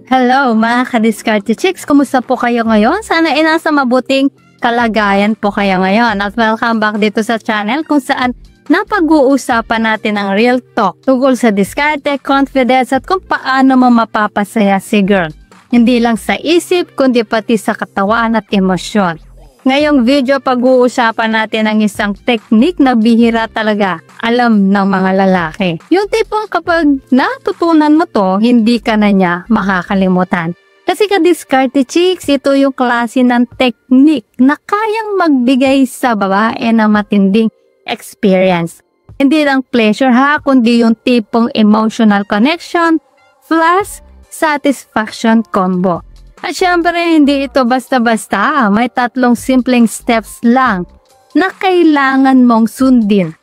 Hello mga ka-Diskarte Chicks! Kumusta po kayo ngayon? Sana nasa mabuting kalagayan po kayo ngayon. At welcome back dito sa channel kung saan napag-uusapan natin ang real talk tungkol sa diskarte, confidence at kung paano mo mapapasaya si girl. Hindi lang sa isip kundi pati sa katawan at emosyon. Ngayong video pag-uusapan natin ang isang technique na bihira talaga alam ng mga lalaki. Yung tipong kapag natutunan mo to, hindi ka na niya makakalimutan. Kasi ka-Diskarte Chicks, ito yung klase ng technique na kayang magbigay sa babae ng matinding experience. Hindi lang pleasure ha, kundi yung tipong emotional connection plus satisfaction combo. At syempre, hindi ito basta-basta. May 3 simpleng steps lang na kailangan mong sundin.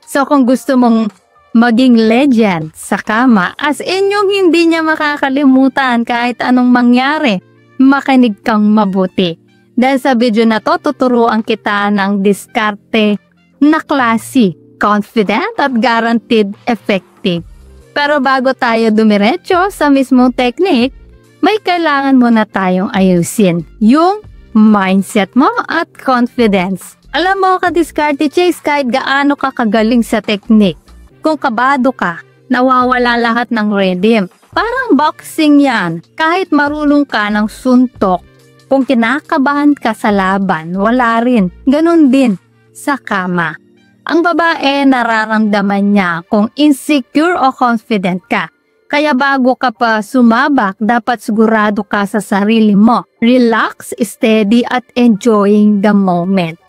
So kung gusto mong maging legend sa kama, as in yung hindi niya makakalimutan kahit anong mangyari, makinig kang mabuti. Dahil sa video na to, tuturuan kita ng diskarte na classy, confident at guaranteed effective. Pero bago tayo dumiretso sa mismong technique, may kailangan muna tayong ayusin yung mindset mo at confidence. Alam mo ka-Diskarte Chicks, kahit gaano ka kagaling sa technique, kung kabado ka, nawawala lahat ng rhythm. Parang boxing yan. Kahit marunong ka ng suntok, kung kinakabahan ka sa laban, wala rin. Ganon din sa kama. Ang babae nararamdaman niya kung insecure o confident ka. Kaya bago ka pa sumabak, dapat sigurado ka sa sarili mo. Relax, steady at enjoying the moment.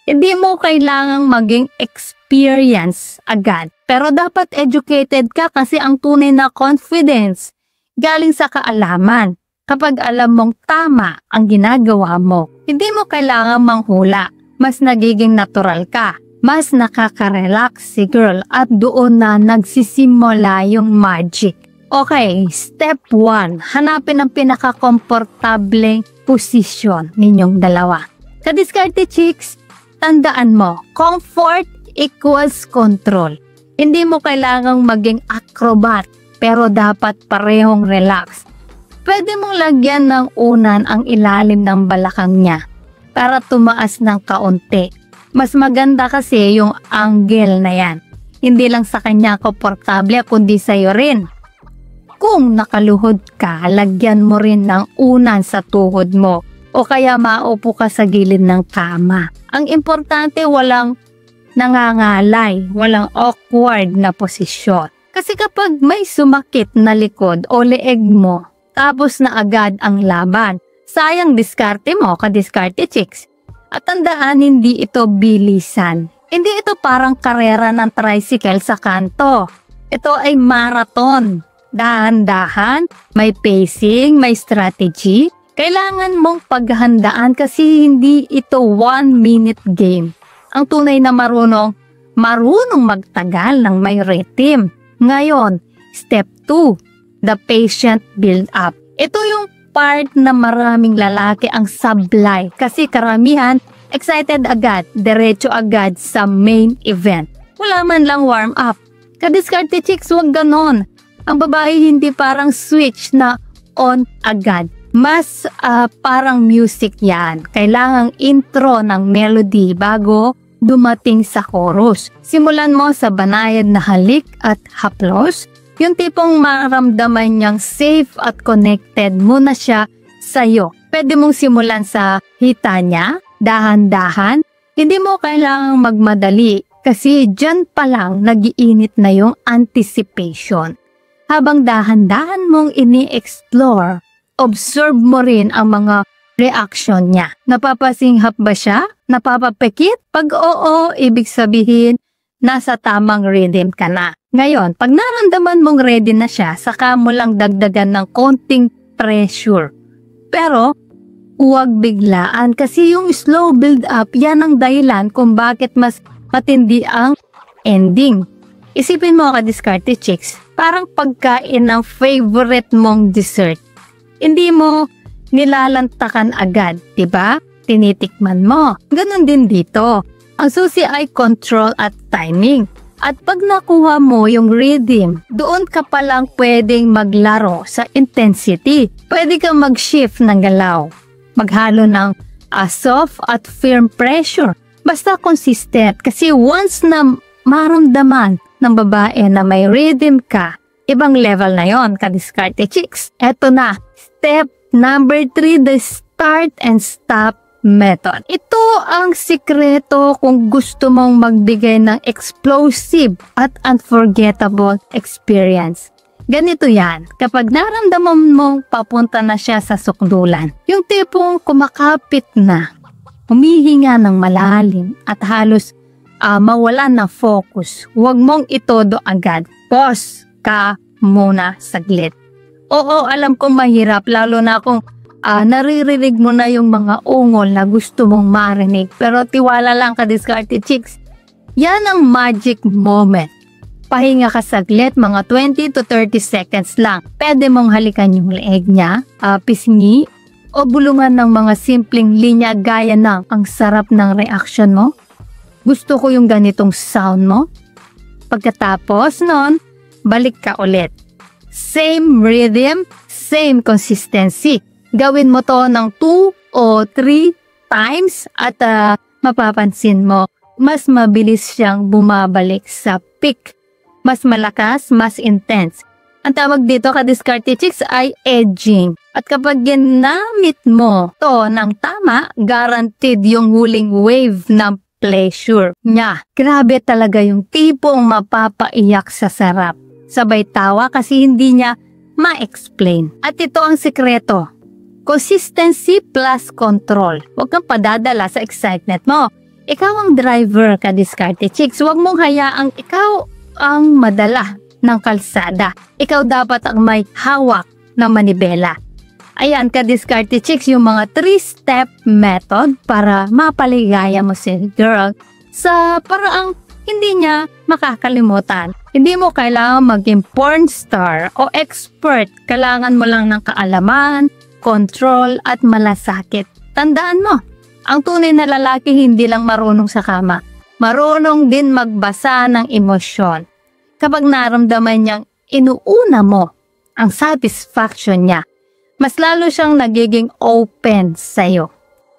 Hindi mo kailangang maging experience agad. Pero dapat educated ka kasi ang tunay na confidence galing sa kaalaman. Kapag alam mong tama ang ginagawa mo, hindi mo kailangang manghula. Mas nagiging natural ka. Mas nakaka-relax si girl at doon na nagsisimula yung magic. Okay, step 1. Hanapin ang pinaka-komportableng posisyon ninyong dalawa. Ka-Diskarte Chicks, tandaan mo, comfort equals control. Hindi mo kailangang maging acrobat, pero dapat parehong relax. Pwede mong lagyan ng unan ang ilalim ng balakang niya para tumaas ng kaunti. Mas maganda kasi yung angle na yan. Hindi lang sa kanya komportable, kundi sa'yo rin. Kung nakaluhod ka, lagyan mo rin ng unan sa tuhod mo o kaya maupo ka sa gilid ng kama. Ang importante walang nangangalay, walang awkward na posisyon. Kasi kapag may sumakit na likod o leeg mo, tapos na agad ang laban. Sayang diskarte mo, ka-Diskarte Chicks. At tandaan, hindi ito bilisan. Hindi ito parang karera ng tricycle sa kanto. Ito ay marathon. Dahan-dahan, may pacing, may strategy. Kailangan mong paghandaan kasi hindi ito 1-minute game. Ang tunay na marunong magtagal ng may rhythm. Ngayon, step 2, the patient build-up. Ito yung part na maraming lalaki ang sablay kasi karamihan excited agad, diretso agad sa main event. Wala man lang warm up. Ka-Diskarte Chicks, huwag ganon. Ang babae hindi parang switch na on agad. Mas parang music yan. Kailangang intro ng melody bago dumating sa chorus. Simulan mo sa banayad na halik at haplos. Yung tipong maramdaman niyang safe at connected muna siya sa'yo. Pwede mong simulan sa hita niya, dahan-dahan. Hindi mo kailangang magmadali kasi dyan pa lang nagiinit na yung anticipation. Habang dahan-dahan mong ini-explore, observe mo rin ang mga reaction niya. Napapasinghap ba siya? Napapapikit? Pag oo, ibig sabihin, nasa tamang rhythm ka na. Ngayon, pag naramdaman mong ready na siya, saka mo lang dagdagan ng konting pressure. Pero, huwag biglaan kasi yung slow build-up, yan ang dahilan kung bakit mas matindi ang ending. Isipin mo ka-Diskarte Chicks, parang pagkain ng favorite mong dessert. Hindi mo nilalantakan agad, diba? Tinitikman mo. Ganon din dito. Ang susi ay control at timing. At pag nakuha mo yung rhythm, doon ka palang pwedeng maglaro sa intensity. Pwede kang mag-shift ng galaw, maghalo ng soft at firm pressure. Basta consistent, kasi once na maramdaman ng babae na may rhythm ka, ibang level na yon, ka-diskarte chicks. Eto na, step number 3, the start and stop method. Ito ang sikreto kung gusto mong magbigay ng explosive at unforgettable experience. Ganito yan, kapag naramdaman mong papunta na siya sa sukdulan, yung tipong kumakapit na, humihinga ng malalim at halos mawalan ng focus, huwag mong itodo agad. Pause ka muna saglit. Oo, alam kong mahirap, lalo na kung naririnig mo na yung mga ungol na gusto mong marinig. Pero tiwala lang, ka-diskarte chicks. Yan ang magic moment. Pahinga ka saglit, mga 20 to 30 seconds lang. Pwede mong halikan yung leeg niya, pisngi, o bulungan ng mga simpleng linya gaya ng ang sarap ng reaction mo. Gusto ko yung ganitong sound mo. Pagkatapos nun, balik ka ulit. Same rhythm, same consistency. Gawin mo to ng 2 o 3 times at mapapansin mo, mas mabilis siyang bumabalik sa peak. Mas malakas, mas intense. Ang tawag dito, ka-diskarte chicks, ay edging. At kapag ginamit mo to ng tama, guaranteed yung huling wave ng pleasure niya. Grabe talaga yung tipong mapapaiyak sa sarap. Sabay tawa kasi hindi niya ma-explain. At ito ang sikreto. Consistency plus control. Huwag kang padadala sa excitement mo. Ikaw ang driver, ka-diskarte chicks. Huwag mong hayaang ikaw ang madala ng kalsada. Ikaw dapat ang may hawak na manibela. Ayan, ka-diskarte chicks, yung mga 3-step method para mapaligaya mo si girl sa paraang hindi niya makakalimutan. Hindi mo kailangan maging porn star o expert. Kailangan mo lang ng kaalaman, control at malasakit. Tandaan mo, ang tunay na lalaki hindi lang marunong sa kama. Marunong din magbasa ng emosyon. Kapag naramdaman niyang inuuna mo ang satisfaction niya, mas lalo siyang nagiging open sa'yo,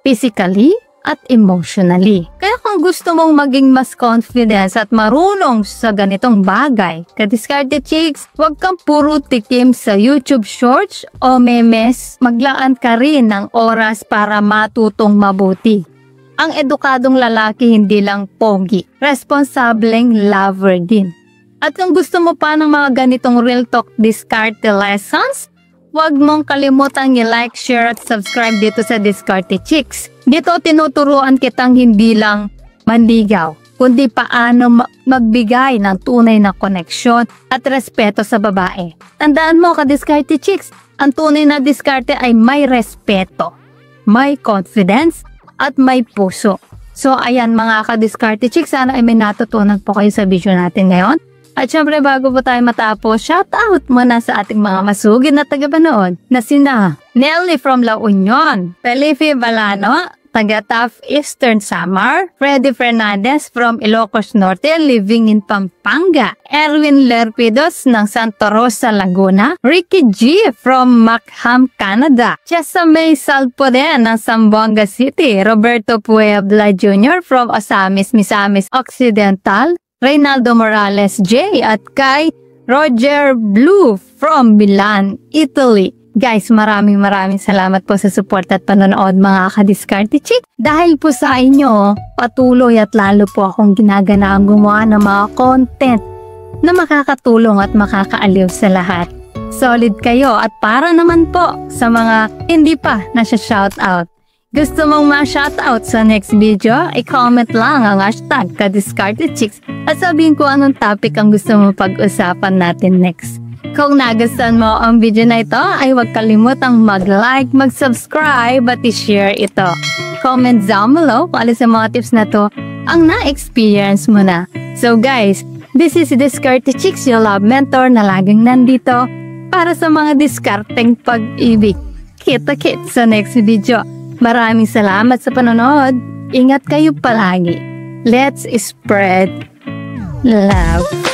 physically at emotionally. Kaya kung gusto mong maging mas confident at marunong sa ganitong bagay, ka-diskarte chicks, huwag kang puro tikim sa YouTube shorts o memes. Maglaan ka rin ng oras para matutong mabuti. Ang edukadong lalaki hindi lang pogi, responsableng lover din. At kung gusto mo pa ng mga ganitong real talk diskarte lessons, huwag mong kalimutang i-like, share at subscribe dito sa Diskarte Chicks. Dito tinuturuan kitang hindi lang manligaw, kundi paano magbigay ng tunay na koneksyon at respeto sa babae. Tandaan mo, ka-Diskarte Chicks, ang tunay na diskarte ay may respeto, may confidence at may puso. So ayan mga ka-Diskarte Chicks, sana ay may natutunan po kayo sa video natin ngayon. At syempre bago po tayo matapos, shoutout muna sa ating mga masugid na taga-panood na sina Nelly from La Union, Felipe Balano, taga Taft Eastern Samar, Freddy Fernandez from Ilocos Norte, living in Pampanga, Erwin Lerpidos ng Santa Rosa, Laguna, Ricky G from Mackham, Canada, Chesamay Salpoden ng Zamboanga City, Roberto Puebla Jr. from Osamis, Misamis Occidental, Reynaldo Morales J. at kay Roger Blue from Milan, Italy. Guys, maraming salamat po sa support at panonood mga ka-Diskarte Chick. Dahil po sa inyo, patuloy at lalo po akong ginaganaang gumawa ng mga content na makakatulong at makakaaliw sa lahat. Solid kayo at para naman po sa mga hindi pa nasya-shoutout. Gusto mong ma-shoutout sa next video? I-comment lang ang hashtag ka-Diskarte Chicks at sabihin ko anong topic ang gusto mo pag-usapan natin next. Kung nagustuhan mo ang video na ito, ay huwag kalimutang mag-like, mag-subscribe at i-share ito. Comment down below kung alin sa mga tips na to ang na-experience mo na. So guys, this is Diskarte Chicks, your love mentor na laging nandito para sa mga diskarteng pag-ibig. Kita-kits sa next video. Maraming salamat sa panonood. Ingat kayo palagi. Let's spread love.